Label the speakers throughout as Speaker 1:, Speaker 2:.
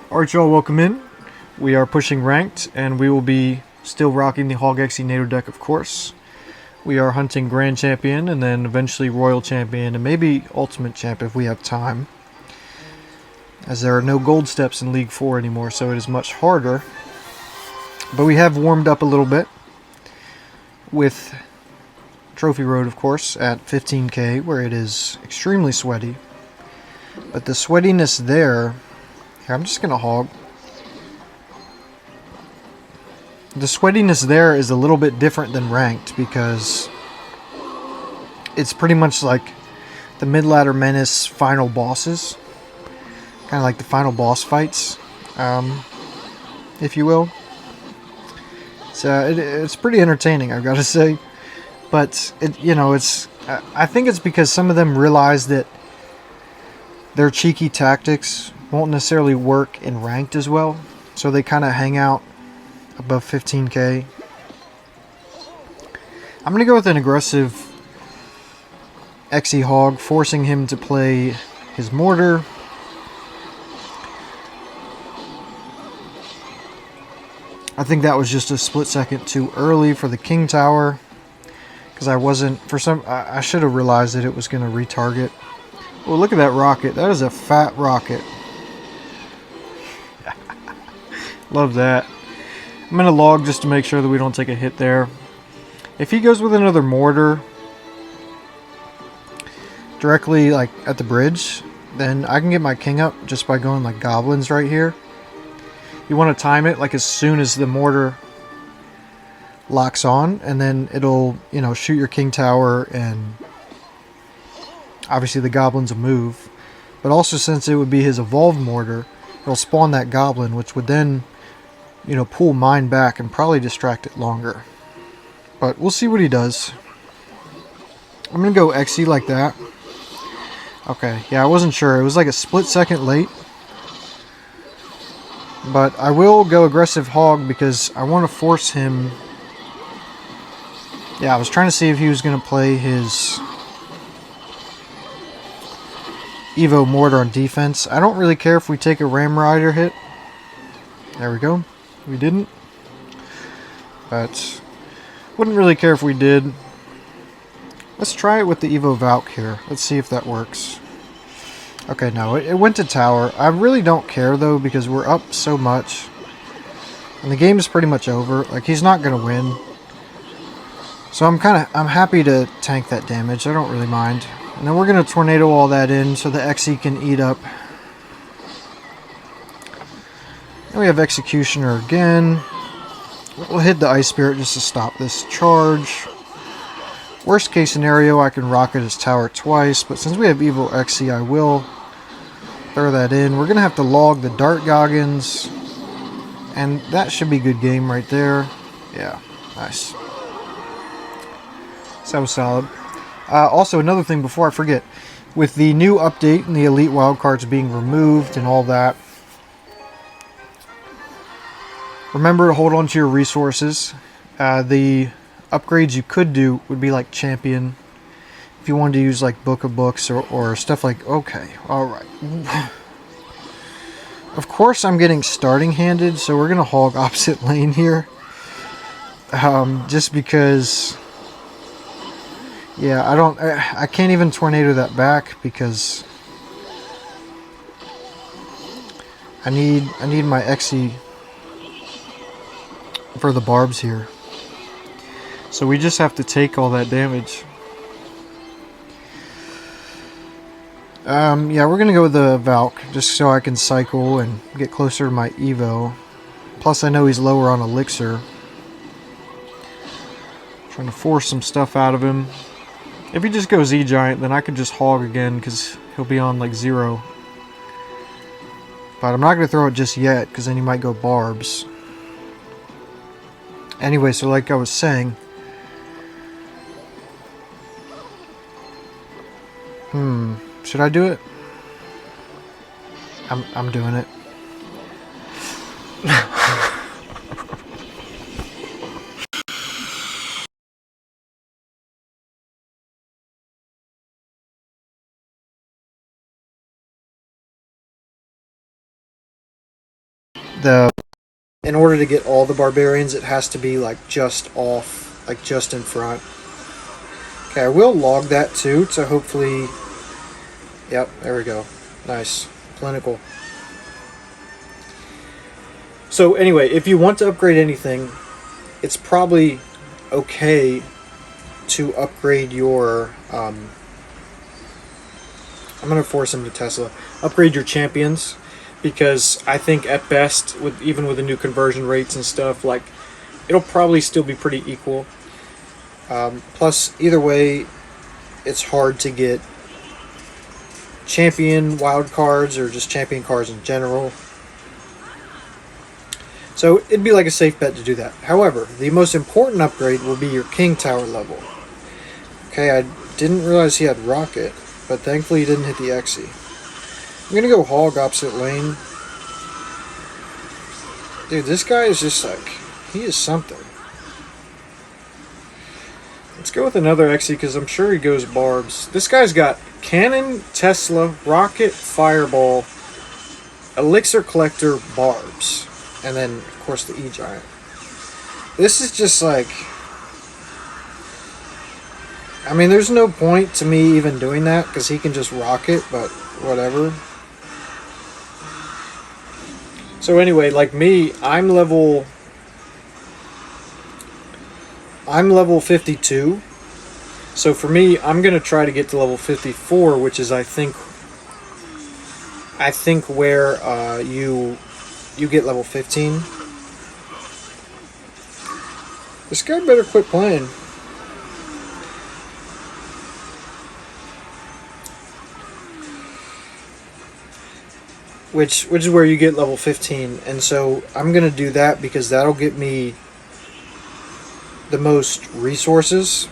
Speaker 1: Alright y'all, welcome in. We are pushing ranked, and we will be still rocking the Hog XE NATO deck, of course. We are hunting Grand Champion, and then eventually Royal Champion, and maybe Ultimate Champ if we have time. As there are no gold steps in League 4 anymore, so it is much harder. But we have warmed up a little bit with Trophy Road, of course, at 15k, where it is extremely sweaty. But the sweatiness there... Here, I'm just going to hog. The sweatiness there is a little bit different than ranked because it's pretty much like the mid-ladder Menace final bosses. Kind of like the final boss fights, if you will. So it's pretty entertaining, I've got to say. But, I think it's because some of them realize that their cheeky tactics won't necessarily work in ranked as well, so they kind of hang out above 15k. I'm going to go with an aggressive XE Hog, forcing him to play his Mortar. I think that was just a split second too early for the King Tower, because I should have realized that it was going to retarget. Oh, look at that rocket. That is a fat rocket. Love that. I'm going to log just to make sure that we don't take a hit there. If he goes with another mortar directly like at the bridge, then I can get my king up just by going like goblins right here. You want to time it like as soon as the mortar locks on, and then it'll, shoot your king tower, and obviously the goblins will move. But also, since it would be his evolved mortar, it'll spawn that goblin, which would then pull mine back and probably distract it longer. But we'll see what he does. I'm going to go XE like that. Okay, yeah, I wasn't sure. It was like a split second late. But I will go aggressive hog because I want to force him. Yeah, I was trying to see if he was going to play his Evo Mortar on defense. I don't really care if we take a Ram Rider hit. There we go. We didn't. But wouldn't really care if we did. Let's try it with the Evo Valk here. Let's see if that works. Okay, no, it went to tower. I really don't care though, because we're up so much. And the game is pretty much over. Like, he's not going to win. So I'm happy to tank that damage. I don't really mind. And then we're going to tornado all that in so the XE can eat up. Then we have Executioner again. We'll hit the Ice Spirit just to stop this charge. Worst case scenario, I can rocket his tower twice, but since we have Evo XE, I will throw that in. We're going to have to log the Dart Goggins, and that should be a good game right there. Yeah, nice. So that was solid. Also, another thing before I forget, with the new update and the Elite Wildcards being removed and all that, remember to hold on to your resources. The upgrades you could do would be like Champion. If you wanted to use like Book of Books or stuff like... Okay, alright. Of course I'm getting starting handed, so we're going to hog opposite lane here. Just because... Yeah, I can't even tornado that back because I need my XE for the barbs here. So we just have to take all that damage. Yeah, we're going to go with the Valk, just so I can cycle and get closer to my Evo. Plus, I know he's lower on Elixir. Trying to force some stuff out of him. If he just goes E-Giant, then I could just hog again, because he'll be on, like, 0. But I'm not going to throw it just yet, because then he might go Barbs. Anyway, so like I was saying... Should I do it? I'm doing it. the in order to get all the barbarians, it has to be like just off, like just in front. Okay, I will log that too, so hopefully, yep, there we go. Nice, clinical. So anyway, if you want to upgrade anything, it's probably okay to upgrade your, I'm going to force him to Tesla, upgrade your champions, because I think at best, even with the new conversion rates and stuff, like, it'll probably still be pretty equal. Plus, either way, it's hard to get champion wild cards or just champion cards in general. So it'd be like a safe bet to do that. However, the most important upgrade will be your king tower level. Okay, I didn't realize he had rocket, but thankfully he didn't hit the Exy. I'm gonna go hog opposite lane. Dude, this guy is just like, he is something. Let's go with another Exy because I'm sure he goes barbs. This guy's got cannon, Tesla, rocket, fireball, elixir collector, barbs. And then, of course, the E-Giant. This is just like... I mean, there's no point to me even doing that, because he can just rock it, but whatever. So anyway, like me, I'm level 52. So for me, I'm going to try to get to level 54, which is, I think where you get level 15. This guy better quit playing. Which is where you get level 15. And so I'm going to do that because that'll get me the most resources.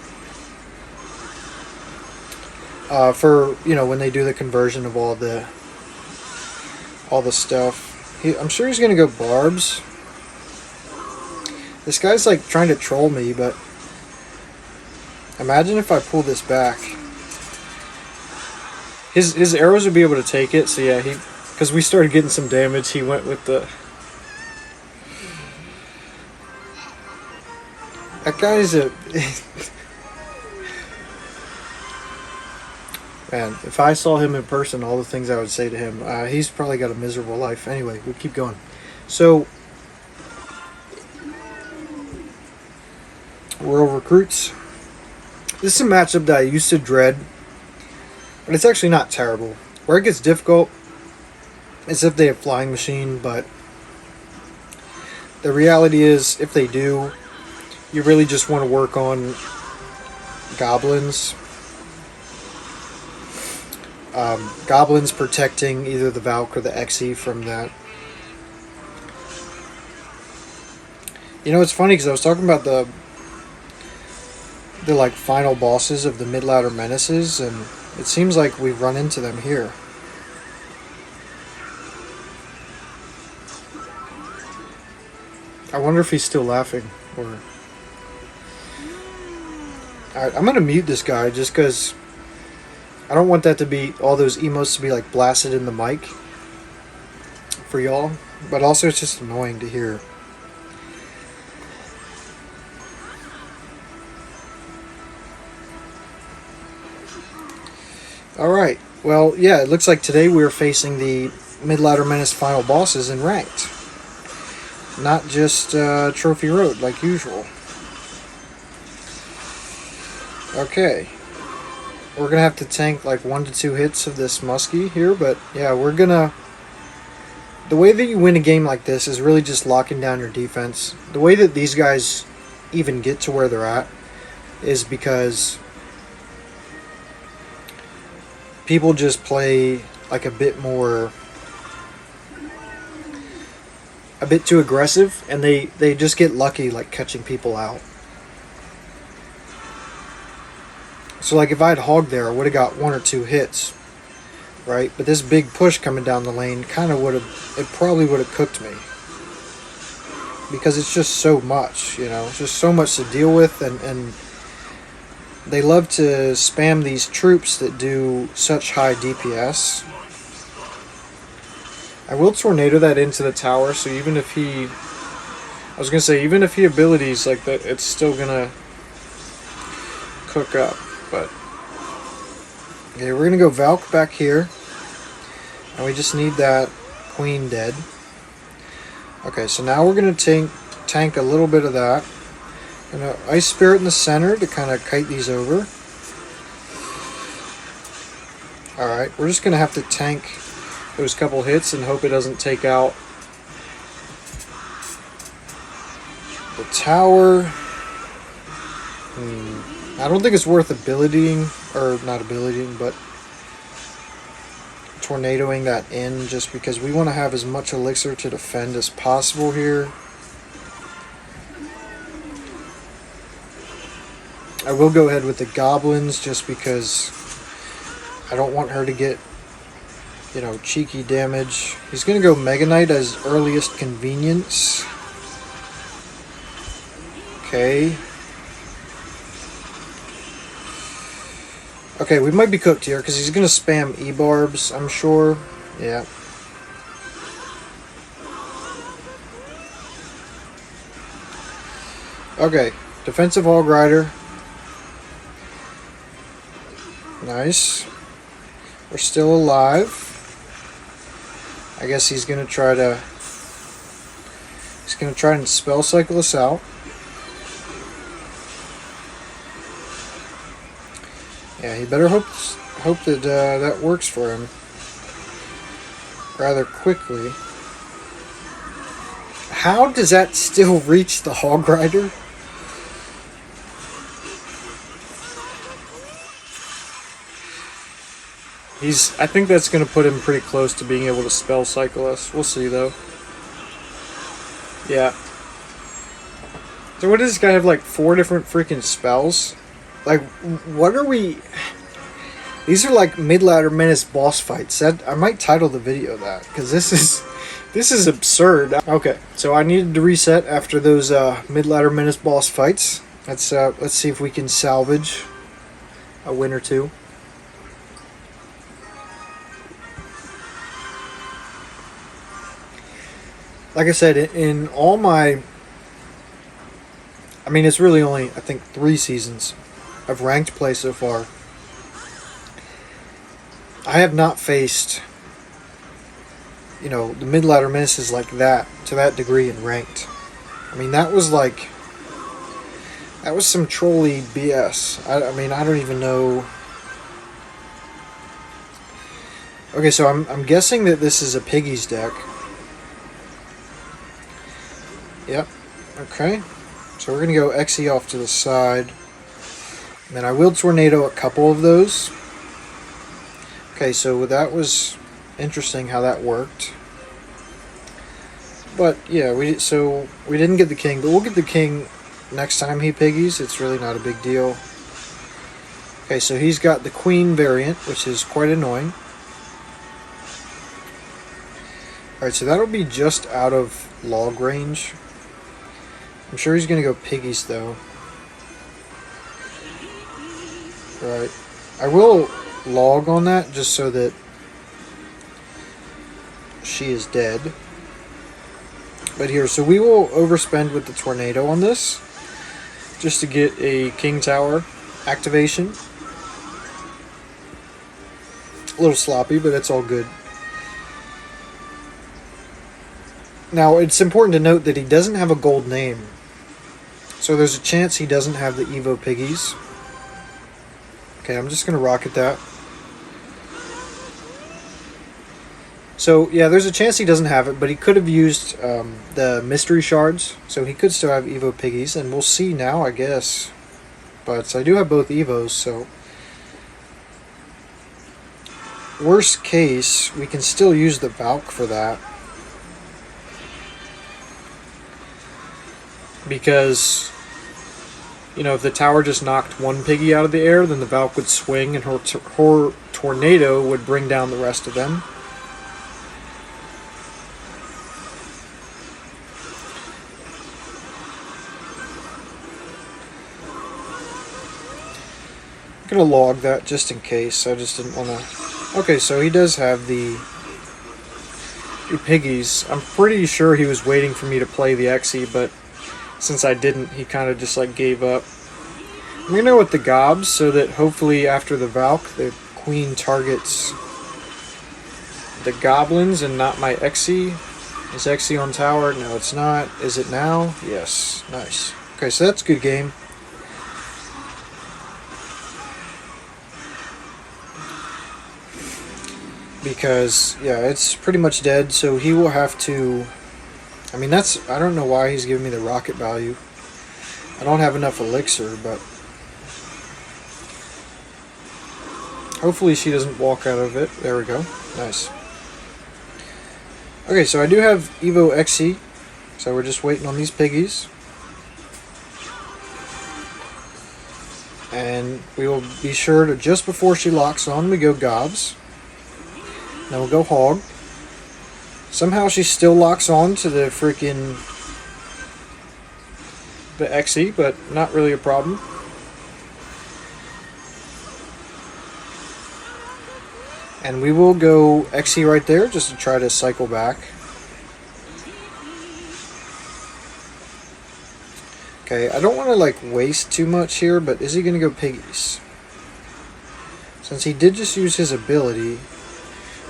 Speaker 1: For, you know, when they do the conversion of all the stuff. I'm sure he's going to go barbs. This guy's like trying to troll me, but imagine if I pull this back. His arrows would be able to take it, so yeah, because we started getting some damage, he went with the... That guy's a... Man, if I saw him in person, all the things I would say to him, he's probably got a miserable life. Anyway, we'll keep going. So, World Recruits. This is a matchup that I used to dread, but it's actually not terrible. Where it gets difficult is if they have Flying Machine, but the reality is, if they do, you really just want to work on Goblins. Goblins protecting either the Valk or the Exy from that. You know, it's funny because I was talking about the like final bosses of the mid-ladder menaces, and it seems like we've run into them here. I wonder if he's still laughing, or... Alright, I'm gonna mute this guy just because I don't want that to be, all those emotes to be like blasted in the mic for y'all, but also it's just annoying to hear. Alright, well, yeah, it looks like today we're facing the mid-ladder menace final bosses in ranked. Not just Trophy Road like usual. Okay. We're going to have to tank like 1 to 2 hits of this muskie here, but yeah, we're going to... The way that you win a game like this is really just locking down your defense. The way that these guys even get to where they're at is because people just play like a bit too aggressive, and they just get lucky like catching people out. So like if I'd hogged there, I would have got 1 or 2 hits, right? But this big push coming down the lane kind of would have, it probably would have cooked me. Because it's just so much, you know, it's just so much to deal with, and they love to spam these troops that do such high DPS. I will tornado that into the tower, so even if he... I was going to say, even if he abilities like that, it's still going to cook up, but... Okay, we're going to go Valk back here. And we just need that queen dead. Okay, so now we're going to tank a little bit of that. Gonna Ice Spirit in the center to kind of kite these over. Alright, we're just going to have to tank those couple hits and hope it doesn't take out the tower. I don't think it's worth abilitying, or not abilitying, but tornadoing that in, just because we want to have as much elixir to defend as possible here. I will go ahead with the goblins just because I don't want her to get, you know, cheeky damage. He's going to go Mega Knight as earliest convenience. Okay. Okay, we might be cooked here because he's going to spam E-Barbs, I'm sure. Yeah. Okay, defensive Hog Rider. Nice. We're still alive. I guess he's going to try to... He's going to try and spell cycle us out. Yeah, he better hope that that works for him rather quickly. How does that still reach the Hog Rider? I think that's going to put him pretty close to being able to spell cycle us. We'll see, though. Yeah. So what does this guy have, like 4 different freaking spells? Like, what are we... These are like mid-ladder Menace boss fights. I might title the video that, because this is absurd. Okay, so I needed to reset after those mid-ladder Menace boss fights. Let's see if we can salvage a win or two. Like I said, in all my... I mean, it's really only, I think, 3 seasons of ranked play so far. I have not faced, you know, the mid-ladder Menaces like that, to that degree in ranked. I mean, that was like... That was some trolly BS. I mean, I don't even know... Okay, so I'm guessing that this is a Piggy's deck. Yep. Okay. So we're going to go Xe off to the side. And then I will tornado a couple of those. Okay, so that was interesting how that worked. But yeah, we didn't get the king, but we'll get the king next time he piggies. It's really not a big deal. Okay, so he's got the queen variant, which is quite annoying. Alright, so that'll be just out of log range. I'm sure he's going to go piggies, though. Right. I will log on that just so that she is dead. But here, so we will overspend with the tornado on this just to get a king tower activation. A little sloppy, but it's all good. Now, it's important to note that he doesn't have a gold name. So there's a chance he doesn't have the Evo Piggies. Okay, I'm just going to rocket that. So, yeah, there's a chance he doesn't have it, but he could have used the mystery shards. So he could still have Evo Piggies, and we'll see now, I guess. But I do have both Evos, so... Worst case, we can still use the Valk for that. Because, you know, if the tower just knocked one piggy out of the air, then the Valk would swing and her tornado would bring down the rest of them. I'm going to log that just in case. I just didn't want to... Okay, so he does have the 50 piggies. I'm pretty sure he was waiting for me to play the Xe, but since I didn't, he kind of just like gave up. I'm going to go with the gobs so that hopefully after the Valk, the queen targets the goblins and not my Xe. Is Xe on tower? No, it's not. Is it now? Yes. Nice. Okay, so that's a good game. Because, yeah, it's pretty much dead, so he will have to... I mean, that's... I don't know why he's giving me the rocket value. I don't have enough elixir, but... hopefully she doesn't walk out of it. There we go. Nice. Okay, so I do have Evo Xe, so we're just waiting on these piggies. And we will be sure to, just before she locks on, we go gobs. Then we'll go hog. Somehow she still locks on to the freaking... the Xe, but not really a problem. And we will go Xe right there just to try to cycle back. Okay, I don't want to like waste too much here, but is he going to go piggies? Since he did just use his ability,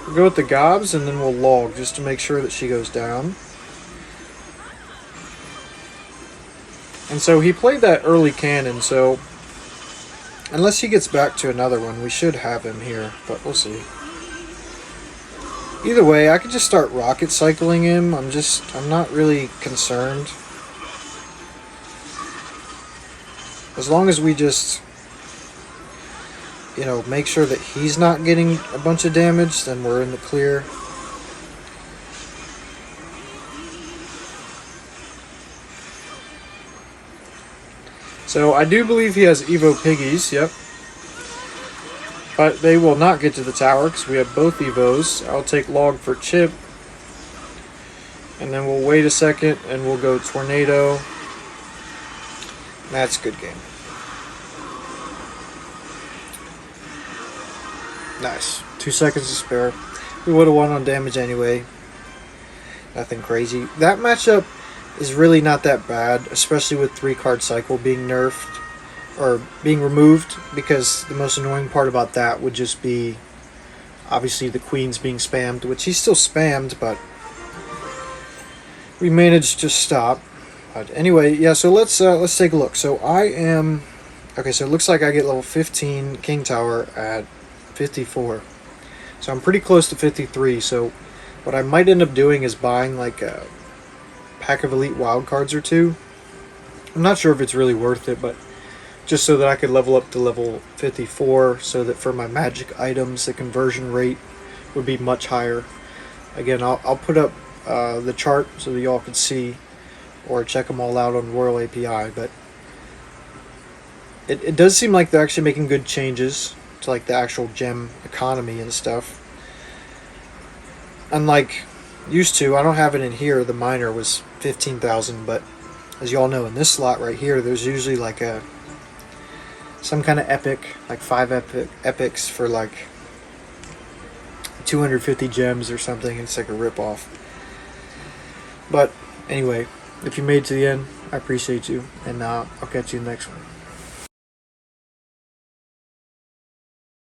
Speaker 1: we'll go with the gobs and then we'll log just to make sure that she goes down. And so he played that early cannon, so unless he gets back to another one, we should have him here, but we'll see. Either way, I could just start rocket cycling him. I'm not really concerned. As long as we just, you know, make sure that he's not getting a bunch of damage, then we're in the clear. So I do believe he has Evo piggies, yep. But they will not get to the tower because we have both Evos. I'll take log for chip. And then we'll wait a second and we'll go tornado. That's a good game. Nice. 2 seconds to spare. We would have won on damage anyway. Nothing crazy. That matchup is really not that bad, especially with 3-card cycle being nerfed. Or being removed, because the most annoying part about that would just be obviously the queens being spammed, which he's still spammed, but we managed to stop. But anyway, yeah, so let's take a look. So I am okay, so it looks like I get level 15 King Tower at 54. So I'm pretty close to 53, so what I might end up doing is buying like a pack of elite wild cards or two. I'm not sure if it's really worth it, but just so that I could level up to level 54 so that for my magic items the conversion rate would be much higher. Again, I'll put up the chart so that y'all can see or check them all out on Royal API, but it does seem like they're actually making good changes to like the actual gem economy and stuff. Unlike used to, I don't have it in here, the miner was 15,000, but as y'all know, in this slot right here there's usually like some kind of epic, like 5 epics for like 250 gems or something. It's like a rip-off. But anyway, if you made it to the end, I appreciate you, and I'll catch you in the next one.